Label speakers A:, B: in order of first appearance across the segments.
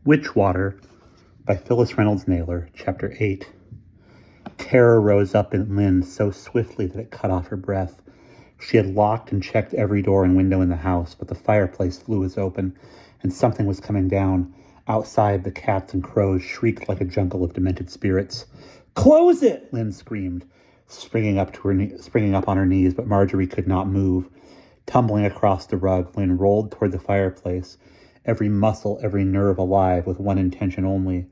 A: Witchwater by Phyllis Reynolds Naylor, Chapter 8. Terror rose up in Lynn so swiftly that it cut off her breath. She had locked and checked every door and window in the house, but the fireplace flue was open, and something was coming down. Outside, the cats and crows shrieked like a jungle of demented spirits. "Close it!" Lynn screamed, springing up on her knees, but Marjorie could not move. Tumbling across the rug, Lynn rolled toward the fireplace, every muscle, every nerve alive, with one intention only.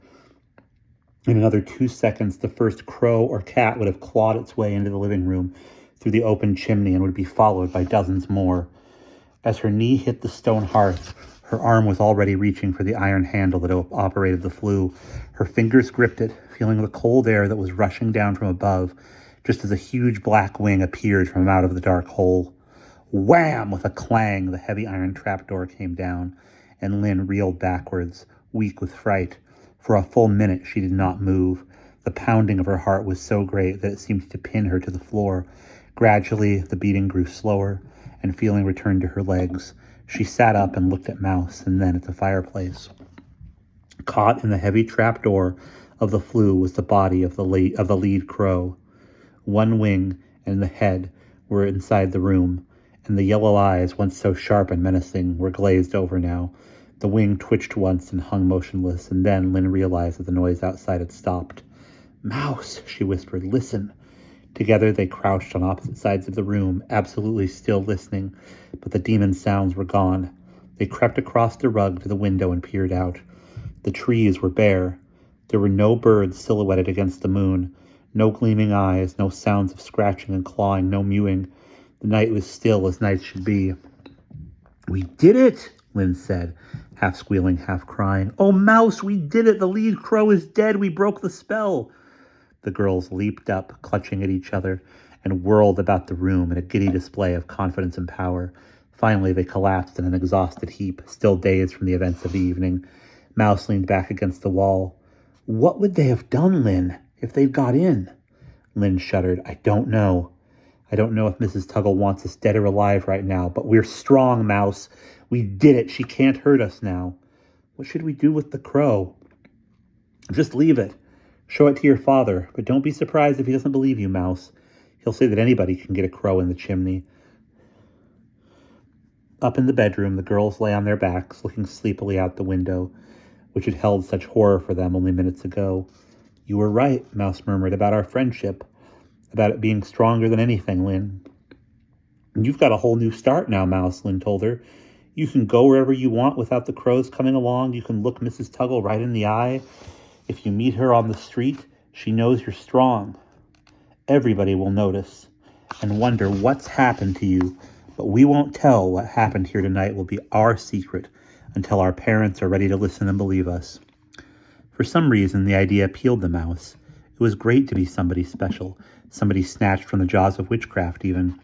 A: In another 2 seconds, the first crow or cat would have clawed its way into the living room through the open chimney and would be followed by dozens more. As her knee hit the stone hearth, her arm was already reaching for the iron handle that operated the flue. Her fingers gripped it, feeling the cold air that was rushing down from above, just as a huge black wing appeared from out of the dark hole. Wham! With a clang, the heavy iron trapdoor came down, and Lynn reeled backwards, weak with fright. For a full minute she did not move. The pounding of her heart was so great that it seemed to pin her to the floor. Gradually, the beating grew slower, and feeling returned to her legs. She sat up and looked at Mouse, and then at the fireplace. Caught in the heavy trapdoor of the flue was the body of the lead crow. One wing and the head were inside the room, and the yellow eyes, once so sharp and menacing, were glazed over now. The wing twitched once and hung motionless, and then Lynn realized that the noise outside had stopped. "Mouse," she whispered, "listen." Together they crouched on opposite sides of the room, absolutely still listening, but the demon sounds were gone. They crept across the rug to the window and peered out. The trees were bare. There were no birds silhouetted against the moon, no gleaming eyes, no sounds of scratching and clawing, no mewing. The night was still as nights should be. "We did it," Lynn said, half squealing, half crying. "Oh, Mouse, we did it! The lead crow is dead! We broke the spell!" The girls leaped up, clutching at each other, and whirled about the room in a giddy display of confidence and power. Finally, they collapsed in an exhausted heap, still dazed from the events of the evening. Mouse leaned back against the wall. "What would they have done, Lynn, if they'd got in?" Lynn shuddered. "I don't know. I don't know if Mrs. Tuggle wants us dead or alive right now, but we're strong, Mouse. We did it. She can't hurt us now." "What should we do with the crow?" "Just leave it. Show it to your father, but don't be surprised if he doesn't believe you, Mouse. He'll say that anybody can get a crow in the chimney." Up in the bedroom, the girls lay on their backs, looking sleepily out the window, which had held such horror for them only minutes ago. "You were right," Mouse murmured, "about our friendship, about it being stronger than anything, Lynn." "You've got a whole new start now, Mouse," Lynn told her. "You can go wherever you want without the crows coming along. You can look Mrs. Tuggle right in the eye. If you meet her on the street, she knows you're strong. Everybody will notice and wonder what's happened to you, but we won't tell. What happened here tonight will be our secret until our parents are ready to listen and believe us." For some reason, the idea appealed to Mouse. It was great to be somebody special, somebody snatched from the jaws of witchcraft even.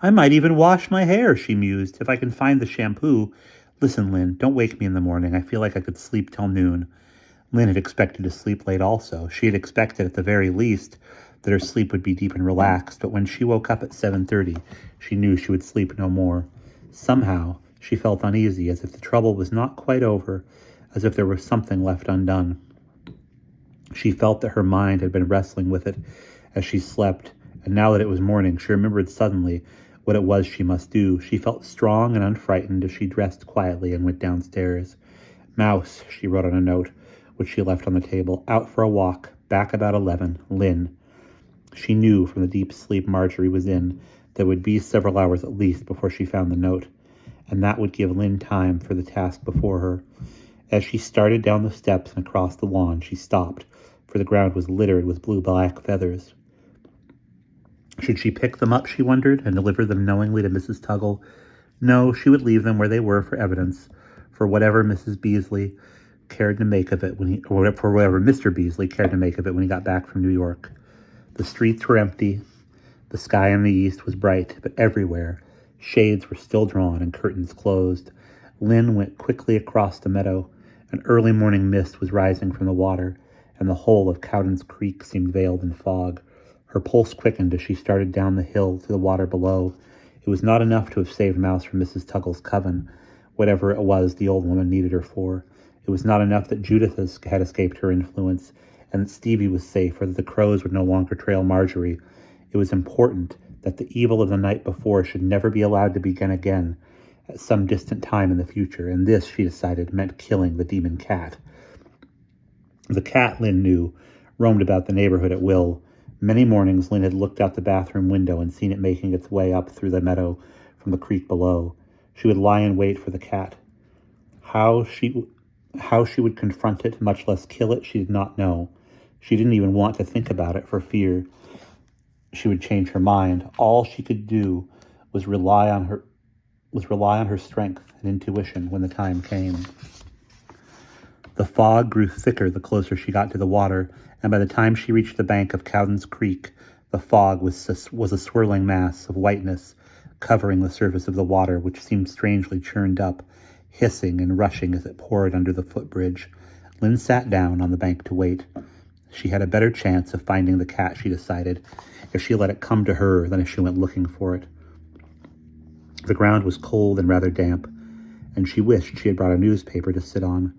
A: "I might even wash my hair," she mused, "if I can find the shampoo. Listen, Lynn, don't wake me in the morning. I feel like I could sleep till noon." Lynn had expected to sleep late also. She had expected, at the very least, that her sleep would be deep and relaxed, but when she woke up at 7:30, she knew she would sleep no more. Somehow, she felt uneasy, as if the trouble was not quite over, as if there was something left undone. She felt that her mind had been wrestling with it as she slept, and now that it was morning, she remembered suddenly what it was she must do. She felt strong and unfrightened as she dressed quietly and went downstairs. "Mouse," she wrote on a note, which she left on the table, "out for a walk, back about 11, Lynn." She knew from the deep sleep Marjorie was in that it would be several hours at least before she found the note, and that would give Lynn time for the task before her. As she started down the steps and across the lawn, she stopped, for the ground was littered with blue-black feathers. Should she pick them up, she wondered, and deliver them knowingly to Mrs. Tuggle? No, she would leave them where they were for evidence, for whatever Mrs. Beasley cared to make of it for whatever Mr. Beasley cared to make of it when he got back from New York. The streets were empty. The sky in the east was bright, but everywhere shades were still drawn and curtains closed. Lynn went quickly across the meadow. An early morning mist was rising from the water, and the whole of Cowden's Creek seemed veiled in fog. Her pulse quickened as she started down the hill to the water below. It was not enough to have saved Mouse from Mrs. Tuggle's coven, whatever it was the old woman needed her for. It was not enough that Judith had escaped her influence, and that Stevie was safe, or that the crows would no longer trail Marjorie. It was important that the evil of the night before should never be allowed to begin again at some distant time in the future, and this, she decided, meant killing the demon cat. The cat, Lynn knew, roamed about the neighborhood at will. Many mornings Lynn had looked out the bathroom window and seen it making its way up through the meadow from the creek below. She would lie in wait for the cat. How she would confront it, much less kill it, she did not know. She didn't even want to think about it for fear she would change her mind. All she could do was rely on her strength and intuition when the time came. The fog grew thicker the closer she got to the water, and by the time she reached the bank of Cowden's Creek, the fog was a swirling mass of whiteness covering the surface of the water, which seemed strangely churned up, hissing and rushing as it poured under the footbridge. Lynn sat down on the bank to wait. She had a better chance of finding the cat, she decided, if she let it come to her than if she went looking for it. The ground was cold and rather damp, and she wished she had brought a newspaper to sit on.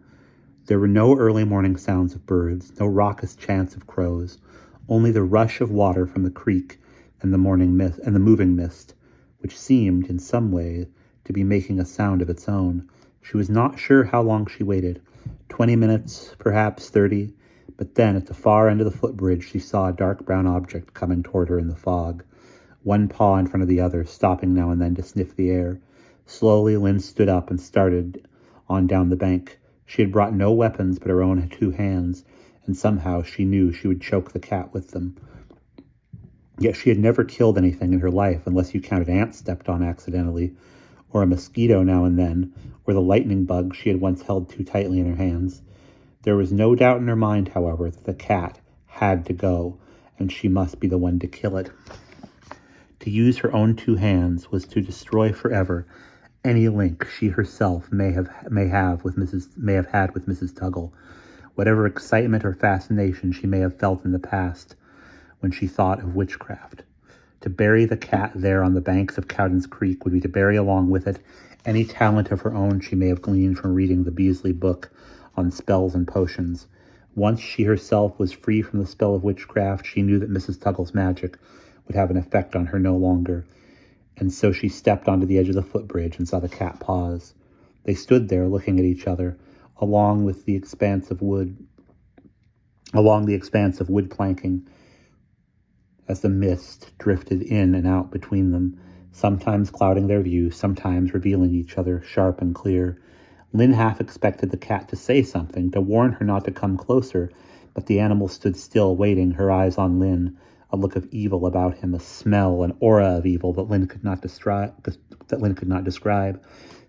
A: There were no early morning sounds of birds, no raucous chants of crows, only the rush of water from the creek and the morning mist and the moving mist, which seemed, in some way, to be making a sound of its own. She was not sure how long she waited, 20 minutes, perhaps 30, but then at the far end of the footbridge she saw a dark brown object coming toward her in the fog, one paw in front of the other, stopping now and then to sniff the air. Slowly Lynn stood up and started on down the bank. She had brought no weapons but her own 2 hands, and somehow she knew she would choke the cat with them. Yet she had never killed anything in her life, unless you counted ants stepped on accidentally, or a mosquito now and then, or the lightning bug she had once held too tightly in her hands. There was no doubt in her mind, however, that the cat had to go, and she must be the one to kill it. To use her own 2 hands was to destroy forever any link she herself may have had with Mrs. Tuggle, whatever excitement or fascination she may have felt in the past when she thought of witchcraft. To bury the cat there on the banks of Cowden's Creek would be to bury along with it any talent of her own she may have gleaned from reading the Beasley book on spells and potions. Once she herself was free from the spell of witchcraft, she knew that Mrs. Tuggle's magic would have an effect on her no longer, and so she stepped onto the edge of the footbridge and saw the cat pause. They stood there looking at each other, along the expanse of wood planking, as the mist drifted in and out between them, sometimes clouding their view, sometimes revealing each other sharp and clear. Lynn half expected the cat to say something, to warn her not to come closer, but the animal stood still, waiting, her eyes on Lynn, a look of evil about him, a smell, an aura of evil that Lynn could not describe.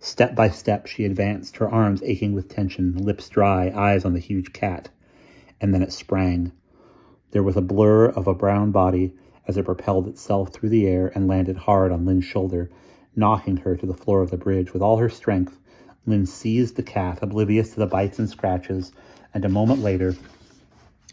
A: Step by step she advanced, her arms aching with tension, lips dry, eyes on the huge cat. And then it sprang. There was a blur of a brown body as it propelled itself through the air and landed hard on Lynn's shoulder, knocking her to the floor of the bridge. With all her strength, Lynn seized the cat, oblivious to the bites and scratches, and a moment later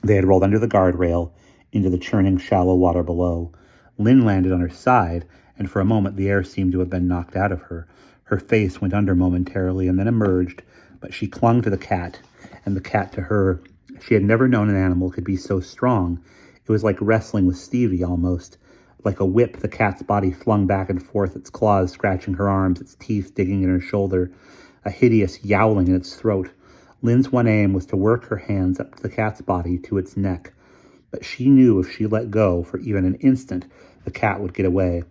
A: they had rolled under the guardrail into the churning shallow water below. Lynn landed on her side, and for a moment the air seemed to have been knocked out of her. Her face went under momentarily and then emerged, but she clung to the cat, and the cat to her. She had never known an animal could be so strong. It was like wrestling with Stevie, almost. Like a whip, the cat's body flung back and forth, its claws scratching her arms, its teeth digging in her shoulder, a hideous yowling in its throat. Lynn's one aim was to work her hands up the cat's body to its neck, but she knew if she let go for even an instant, the cat would get away.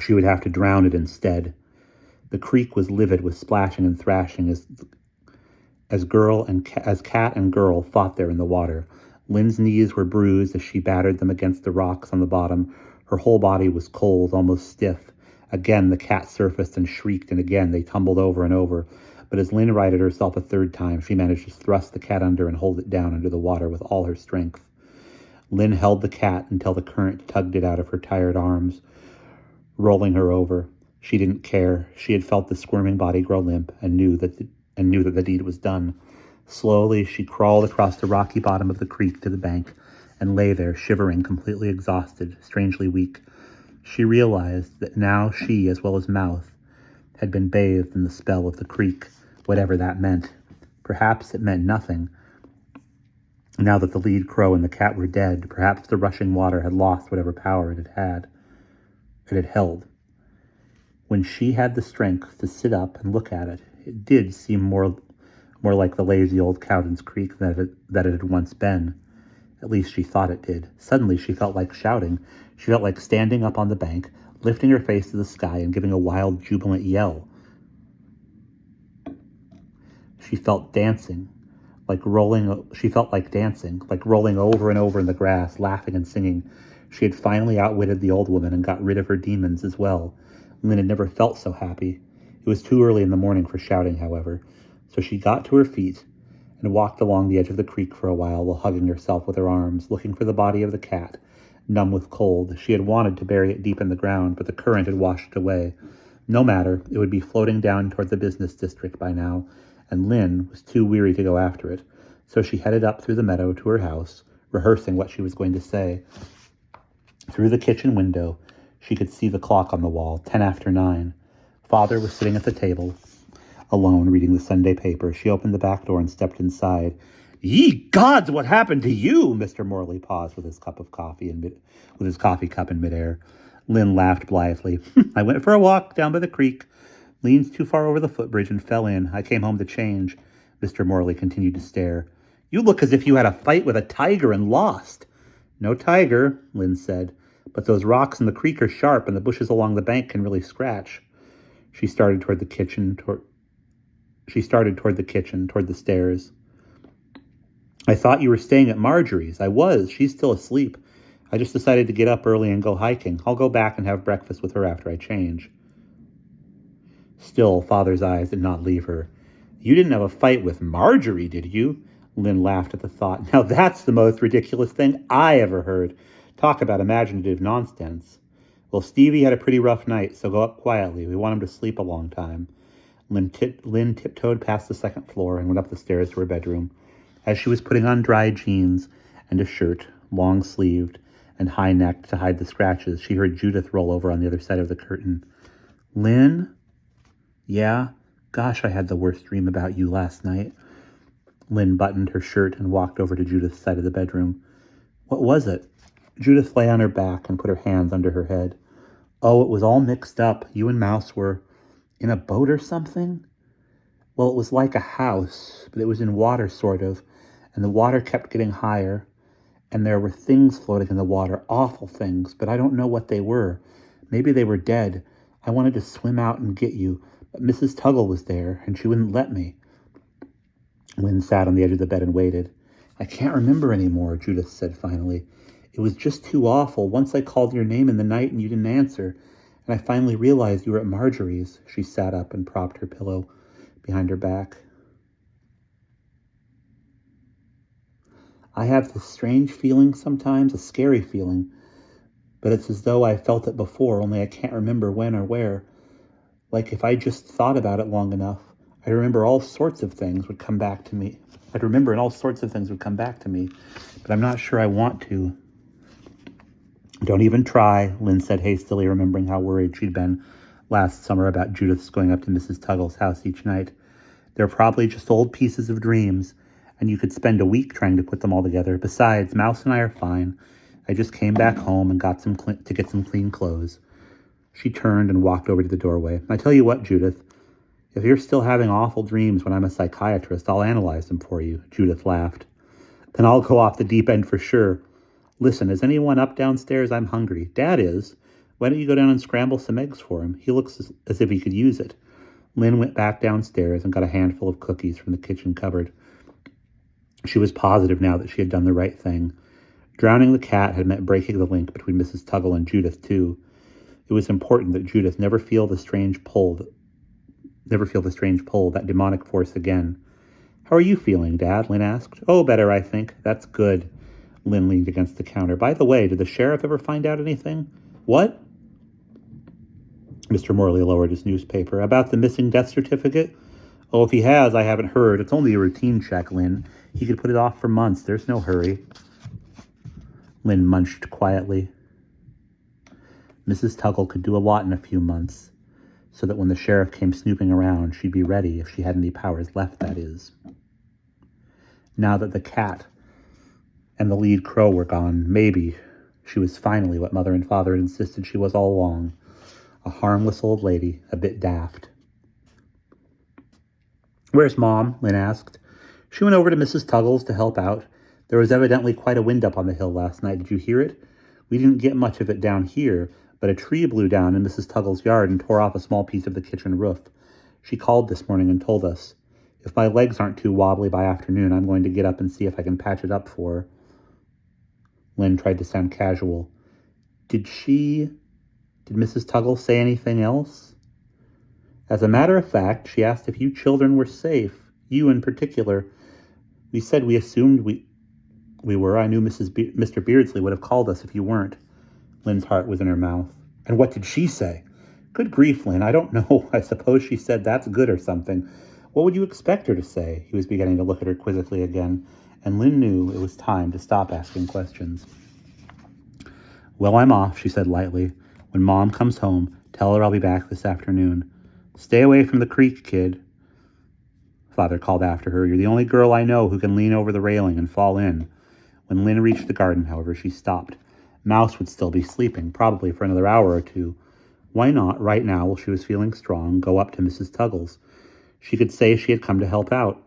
A: She would have to drown it instead. The creek was livid with splashing and thrashing as cat and girl fought there in the water. Lynn's knees were bruised as she battered them against the rocks on the bottom. Her whole body was cold, almost stiff. Again the cat surfaced and shrieked, and again they tumbled over and over. But as Lynn righted herself a 3rd time, she managed to thrust the cat under and hold it down under the water with all her strength. Lynn held the cat until the current tugged it out of her tired arms, rolling her over. She didn't care. She had felt the squirming body grow limp and knew that the deed was done. Slowly, she crawled across the rocky bottom of the creek to the bank and lay there, shivering, completely exhausted, strangely weak. She realized that now she, as well as Mouth, had been bathed in the spell of the creek, whatever that meant. Perhaps it meant nothing. Now that the lead crow and the cat were dead, perhaps the rushing water had lost whatever power it had held. When she had the strength to sit up and look at it, it did seem more like the lazy old Cowden's Creek that it had once been. At least she thought it did. Suddenly she felt like shouting. She felt like standing up on the bank, lifting her face to the sky and giving a wild, jubilant yell. She felt dancing, like rolling over and over in the grass, laughing and singing. She had finally outwitted the old woman and got rid of her demons as well. Lynn had never felt so happy. It was too early in the morning for shouting, however, so she got to her feet and walked along the edge of the creek for a while hugging herself with her arms, looking for the body of the cat, numb with cold. She had wanted to bury it deep in the ground, but the current had washed it away. No matter, it would be floating down toward the business district by now, and Lynn was too weary to go after it, so she headed up through the meadow to her house, rehearsing what she was going to say. Through the kitchen window, she could see the clock on the wall, 10 after 9. Father was sitting at the table, alone, reading the Sunday paper. She opened the back door and stepped inside. "Ye gods, what happened to you?" Mr. Morley paused with his coffee cup in midair. Lynn laughed blithely. "I went for a walk down by the creek, leaned too far over the footbridge and fell in. I came home to change." Mr. Morley continued to stare. "You look as if you had a fight with a tiger and lost." "No tiger," Lynn said, "but those rocks in the creek are sharp and the bushes along the bank can really scratch." She started toward the kitchen, toward the stairs. "I thought you were staying at Marjorie's." "I was. She's still asleep. I just decided to get up early and go hiking. I'll go back and have breakfast with her after I change." Still, Father's eyes did not leave her. "You didn't have a fight with Marjorie, did you?" Lynn laughed at the thought. "Now that's the most ridiculous thing I ever heard. Talk about imaginative nonsense." "Well, Stevie had a pretty rough night, so go up quietly. We want him to sleep a long time." Lynn tiptoed past the second floor and went up the stairs to her bedroom. As she was putting on dry jeans and a shirt, long-sleeved and high-necked to hide the scratches, she heard Judith roll over on the other side of the curtain. "Lynn?" "Yeah? Gosh, I had the worst dream about you last night." Lynn buttoned her shirt and walked over to Judith's side of the bedroom. "What was it?" Judith lay on her back and put her hands under her head. "Oh, it was all mixed up. You and Mouse were in a boat or something?" "Well, it was like a house, but it was in water, sort of, and the water kept getting higher, and there were things floating in the water, awful things, but I don't know what they were. Maybe they were dead. I wanted to swim out and get you, but Mrs. Tuggle was there, and she wouldn't let me." Lynn sat on the edge of the bed and waited. "I can't remember anymore," Judith said finally. "It was just too awful. Once I called your name in the night and you didn't answer, and I finally realized you were at Marjorie's." She sat up and propped her pillow behind her back. "I have this strange feeling sometimes, a scary feeling, but it's as though I felt it before, only I can't remember when or where. Like if I just thought about it long enough, I'd remember all sorts of things would come back to me. But I'm not sure I want to." "Don't even try," Lynn said hastily, remembering how worried she'd been last summer about Judith's going up to Mrs. Tuggle's house each night. "They're probably just old pieces of dreams, and you could spend a week trying to put them all together. Besides, Mouse and I are fine. I just came back home and got to get some clean clothes." She turned and walked over to the doorway. "I tell you what, Judith, if you're still having awful dreams when I'm a psychiatrist, I'll analyze them for you." Judith laughed. "Then I'll go off the deep end for sure. Listen, is anyone up downstairs? I'm hungry." "Dad is. Why don't you go down and scramble some eggs for him? He looks as if he could use it." Lynn went back downstairs and got a handful of cookies from the kitchen cupboard. She was positive now that she had done the right thing. Drowning the cat had meant breaking the link between Mrs. Tuggle and Judith, too. It was important that Judith never feel the strange pull, that demonic force again. "How are you feeling, Dad?" Lynn asked. "Oh, better, I think." "That's good." Lynn leaned against the counter. "By the way, did the sheriff ever find out anything?" "What?" Mr. Morley lowered his newspaper. "About the missing death certificate?" "Oh, if he has, I haven't heard. It's only a routine check, Lynn. He could put it off for months. There's no hurry." Lynn munched quietly. Mrs. Tuggle could do a lot in a few months, so that when the sheriff came snooping around, she'd be ready if she had any powers left, that is. Now that the cat and the lead crow were gone, maybe she was finally what Mother and Father had insisted she was all along, a harmless old lady, a bit daft. "Where's Mom?" Lynn asked. "She went over to Mrs. Tuggle's to help out. There was evidently quite a wind up on the hill last night. Did you hear it? We didn't get much of it down here, but a tree blew down in Mrs. Tuggle's yard and tore off a small piece of the kitchen roof. She called this morning and told us. If my legs aren't too wobbly by afternoon, I'm going to get up and see if I can patch it up for her." Lynn tried to sound casual. Did Mrs. Tuggle say anything else?" "As a matter of fact, she asked if you children were safe, you in particular. We said we assumed we were. I knew Mr. Beardsley would have called us if you weren't." Lynn's heart was in her mouth. "And what did she say?" "Good grief, Lynn, I don't know. I suppose she said that's good or something. What would you expect her to say?" He was beginning to look at her quizzically again, and Lynn knew it was time to stop asking questions. "Well, I'm off," she said lightly. "When Mom comes home, tell her I'll be back this afternoon. Stay away from the creek, kid." Father called after her. "You're the only girl I know who can lean over the railing and fall in." When Lynn reached the garden, however, she stopped. Mouse would still be sleeping, probably for another hour or two. Why not, right now, while she was feeling strong, go up to Mrs. Tuggle's? She could say she had come to help out,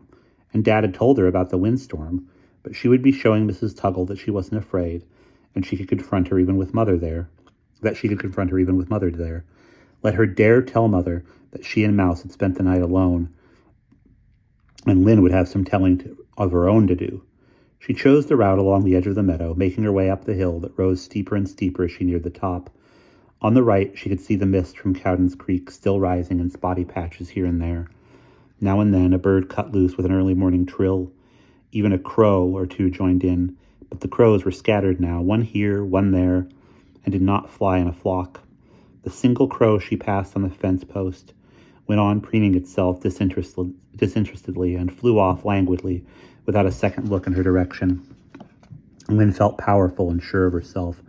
A: and Dad had told her about the windstorm, but she would be showing Mrs. Tuggle that she wasn't afraid, and she could confront her even with Mother there. Let her dare tell Mother that she and Mouse had spent the night alone, and Lynn would have some telling of her own to do. She chose the route along the edge of the meadow, making her way up the hill that rose steeper and steeper as she neared the top. On the right, she could see the mist from Cowden's Creek still rising in spotty patches here and there. Now and then, a bird cut loose with an early morning trill. Even a crow or two joined in, but the crows were scattered now, one here, one there, and did not fly in a flock. The single crow she passed on the fence post went on preening itself disinterestedly and flew off languidly without a second look in her direction. Lynn felt powerful and sure of herself,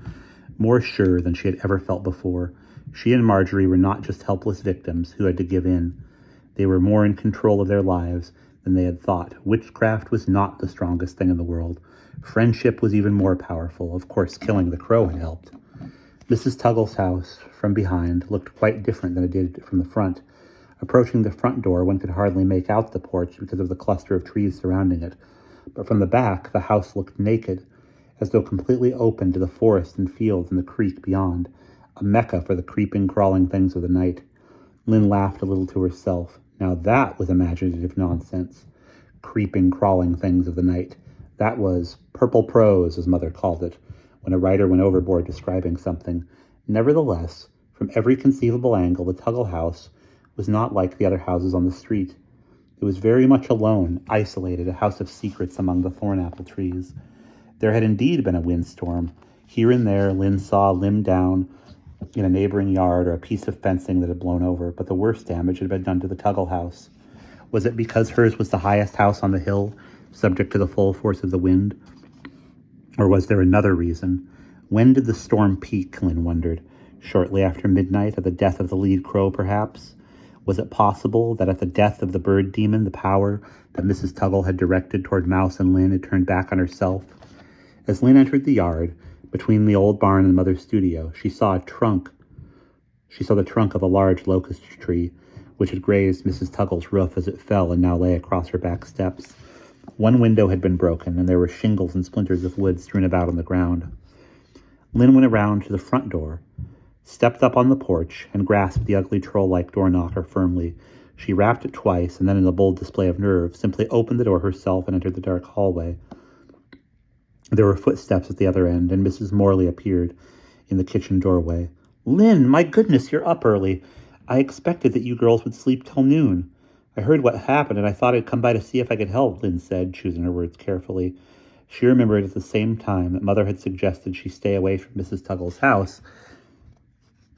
A: more sure than she had ever felt before. She and Marjorie were not just helpless victims who had to give in. They were more in control of their lives than they had thought. Witchcraft was not the strongest thing in the world. Friendship was even more powerful. Of course, killing the crow had helped. Mrs. Tuggle's house, from behind, looked quite different than it did from the front. Approaching the front door, one could hardly make out the porch because of the cluster of trees surrounding it. But from the back, the house looked naked, as though completely open to the forest and fields and the creek beyond, a mecca for the creeping, crawling things of the night. Lynn laughed a little to herself. Now that was imaginative nonsense. Creeping, crawling things of the night. That was purple prose, as Mother called it, when a writer went overboard describing something. Nevertheless, from every conceivable angle, the Tuggle house was not like the other houses on the street. It was very much alone, isolated, a house of secrets among the thorn-apple trees. There had indeed been a windstorm. Here and there, Lynn saw a limb down in a neighboring yard or a piece of fencing that had blown over, but the worst damage had been done to the Tuggle house. Was it because hers was the highest house on the hill, subject to the full force of the wind? Or was there another reason? When did the storm peak, Lynn wondered? Shortly after midnight, at the death of the lead crow, perhaps? Was it possible that at the death of the bird demon, the power that Mrs. Tuggle had directed toward Mouse and Lynn had turned back on herself? As Lynn entered the yard, between the old barn and Mother's studio, she saw the trunk of a large locust tree, which had grazed Mrs. Tuggle's roof as it fell and now lay across her back steps. One window had been broken, and there were shingles and splinters of wood strewn about on the ground. Lynn went around to the front door, stepped up on the porch, and grasped the ugly troll-like door knocker firmly. She rapped it twice, and then, in a bold display of nerve, simply opened the door herself and entered the dark hallway. There were footsteps at the other end, and Mrs. Morley appeared in the kitchen doorway. "Lynn, my goodness, you're up early. I expected that you girls would sleep till noon. I heard what happened, and I thought I'd come by to see if I could help," Lynn said, choosing her words carefully. She remembered at the same time that Mother had suggested she stay away from Mrs. Tuggle's house,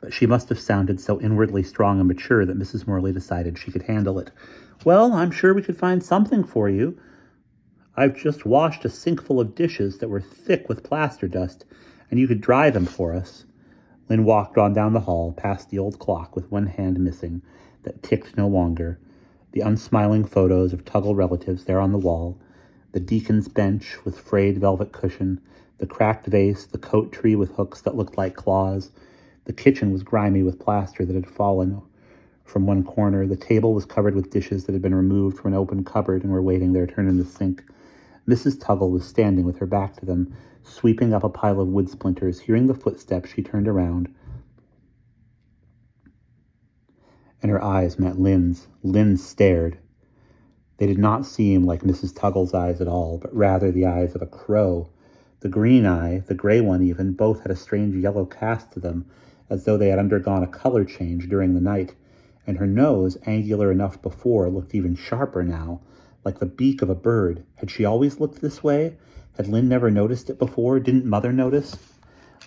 A: but she must have sounded so inwardly strong and mature that Mrs. Morley decided she could handle it. "Well, I'm sure we could find something for you. I've just washed a sink full of dishes that were thick with plaster dust, and you could dry them for us." Lynn walked on down the hall, past the old clock with one hand missing, that ticked no longer, the unsmiling photos of Tuggle relatives there on the wall, The deacon's bench with frayed velvet cushion, the cracked vase, the coat tree with hooks that looked like claws. The kitchen was grimy with plaster that had fallen from one corner. The table was covered with dishes that had been removed from an open cupboard and were waiting their turn in the sink. Mrs. Tuggle was standing with her back to them, sweeping up a pile of wood splinters. Hearing the footsteps, she turned around, and her eyes met Lynn's. Lynn stared. They did not seem like Mrs. Tuggle's eyes at all, but rather the eyes of a crow. The green eye, the gray one even, both had a strange yellow cast to them, as though they had undergone a color change during the night, and her nose, angular enough before, looked even sharper now, like the beak of a bird. Had she always looked this way? Had Lynn never noticed it before? Didn't Mother notice?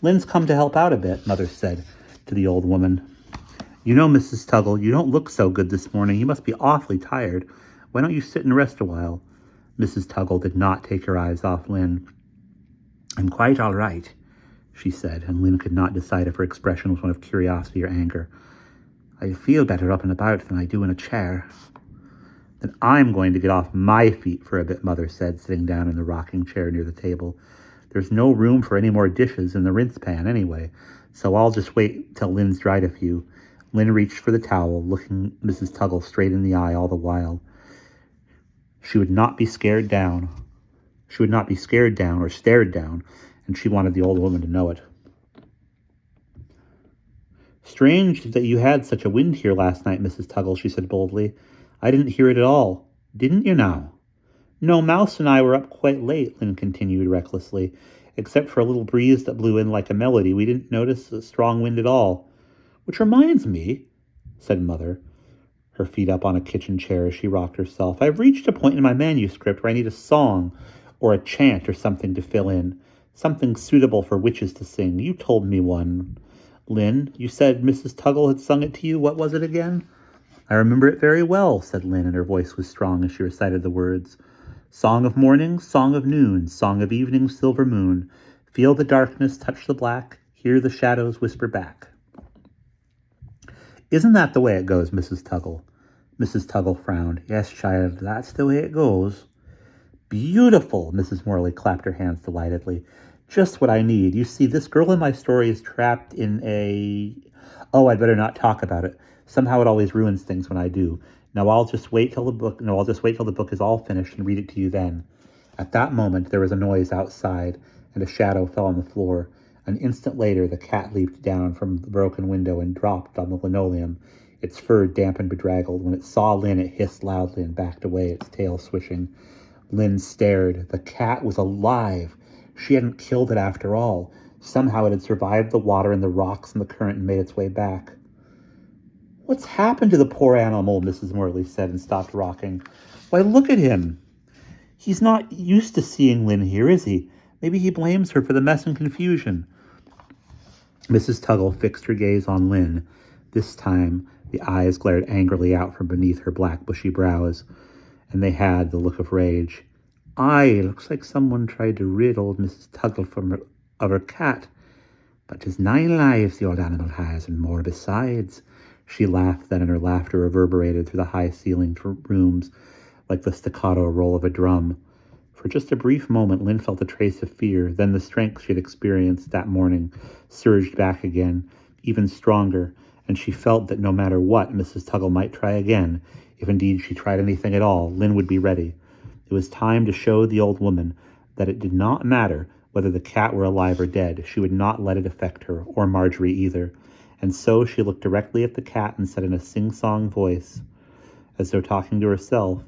A: "Lynn's come to help out a bit," Mother said to the old woman. "You know, Mrs. Tuggle, you don't look so good this morning. You must be awfully tired. Why don't you sit and rest a while?" Mrs. Tuggle did not take her eyes off Lynn. "I'm quite all right," she said, and Lynn could not decide if her expression was one of curiosity or anger. "I feel better up and about than I do in a chair." "Then I'm going to get off my feet for a bit," Mother said, sitting down in the rocking chair near the table. "There's no room for any more dishes in the rinse pan anyway, so I'll just wait till Lynn's dried a few." Lynn reached for the towel, looking Mrs. Tuggle straight in the eye all the while. She would not be scared down. She would not be scared down or stared down, and she wanted the old woman to know it. "Strange that you had such a wind here last night, Mrs. Tuggle," she said boldly. "I didn't hear it at all. Didn't you now?" "No, Mouse and I were up quite late," Lynn continued recklessly. "Except for a little breeze that blew in like a melody, we didn't notice a strong wind at all." "Which reminds me," said Mother, her feet up on a kitchen chair as she rocked herself, "I've reached a point in my manuscript where I need a song or a chant or something to fill in. Something suitable for witches to sing. You told me one, Lynn. You said Mrs. Tuggle had sung it to you. What was it again?" "I remember it very well," said Lynn, and her voice was strong as she recited the words. "Song of morning, song of noon, song of evening, silver moon. Feel the darkness touch the black, hear the shadows whisper back." "Isn't that the way it goes, Mrs. Tuggle?" Mrs. Tuggle frowned. "Yes, child, that's the way it goes." "Beautiful!" Mrs. Morley clapped her hands delightedly. "Just what I need. You see, this girl in my story is trapped in a... Oh, I'd better not talk about it. Somehow it always ruins things when I do. I'll just wait till the book is all finished and read it to you then." At that moment, there was a noise outside, and a shadow fell on the floor. An instant later, the cat leaped down from the broken window and dropped on the linoleum, its fur damp and bedraggled. When it saw Lynn, it hissed loudly and backed away, its tail swishing. Lynn stared. The cat was alive. She hadn't killed it after all. Somehow it had survived the water and the rocks and the current and made its way back. "What's happened to the poor animal?" Mrs. Morley said, and stopped rocking. "Why, look at him. He's not used to seeing Lynn here, is he? Maybe he blames her for the mess and confusion." Mrs. Tuggle fixed her gaze on Lynn. This time, the eyes glared angrily out from beneath her black bushy brows, and they had the look of rage. "Aye, looks like someone tried to rid old Mrs. Tuggle of her cat. But 'tis 9 lives the old animal has, and more besides." She laughed then, and her laughter reverberated through the high-ceilinged rooms like the staccato roll of a drum. For just a brief moment, Lynn felt a trace of fear. Then the strength she had experienced that morning surged back again, even stronger, and she felt that no matter what Mrs. Tuggle might try again, if indeed she tried anything at all, Lynn would be ready. It was time to show the old woman that it did not matter whether the cat were alive or dead. She would not let it affect her, or Marjorie either. And so she looked directly at the cat and said in a sing-song voice, as though talking to herself,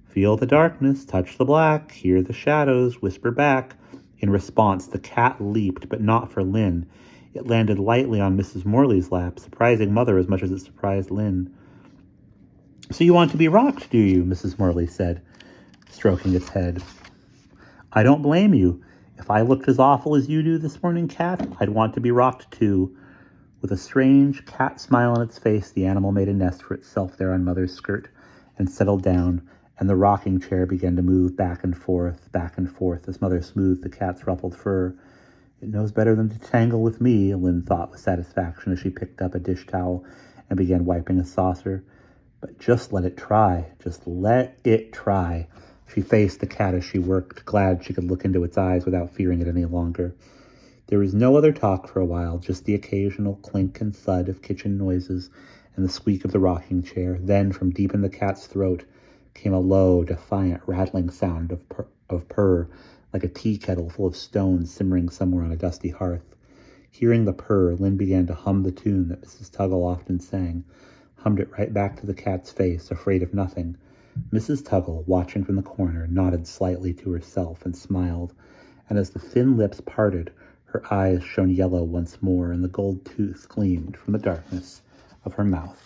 A: "Feel the darkness, touch the black, hear the shadows, whisper back." In response, the cat leaped, but not for Lynn. It landed lightly on Mrs. Morley's lap, surprising Mother as much as it surprised Lynn. "So you want to be rocked, do you?" Mrs. Morley said, stroking its head. "I don't blame you. If I looked as awful as you do this morning, cat, I'd want to be rocked too." With a strange cat smile on its face, the animal made a nest for itself there on Mother's skirt and settled down, and the rocking chair began to move back and forth, as Mother smoothed the cat's ruffled fur. "It knows better than to tangle with me," Lynn thought with satisfaction as she picked up a dish towel and began wiping a saucer. "But just let it try. Just let it try. She faced the cat as she worked, glad she could look into its eyes without fearing it any longer. There was no other talk for a while, just the occasional clink and thud of kitchen noises and the squeak of the rocking chair. Then, from deep in the cat's throat, came a low, defiant, rattling sound of purr, like a tea kettle full of stones simmering somewhere on a dusty hearth. Hearing the purr, Lynn began to hum the tune that Mrs. Tuggle often sang, hummed it right back to the cat's face, afraid of nothing. Mrs. Tuggle, watching from the corner, nodded slightly to herself and smiled, and as the thin lips parted, her eyes shone yellow once more, and the gold tooth gleamed from the darkness of her mouth.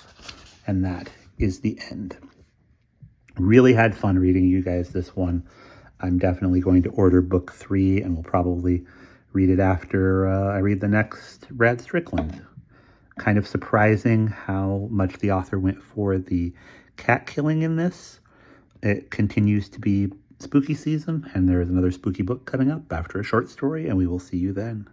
A: And that is the end. Really had fun reading you guys this one. I'm definitely going to order book 3, and we'll probably read it after I read the next Brad Strickland. Kind of surprising how much the author went for the cat killing in this. It continues to be spooky season, and there is another spooky book coming up after a short story, and we will see you then.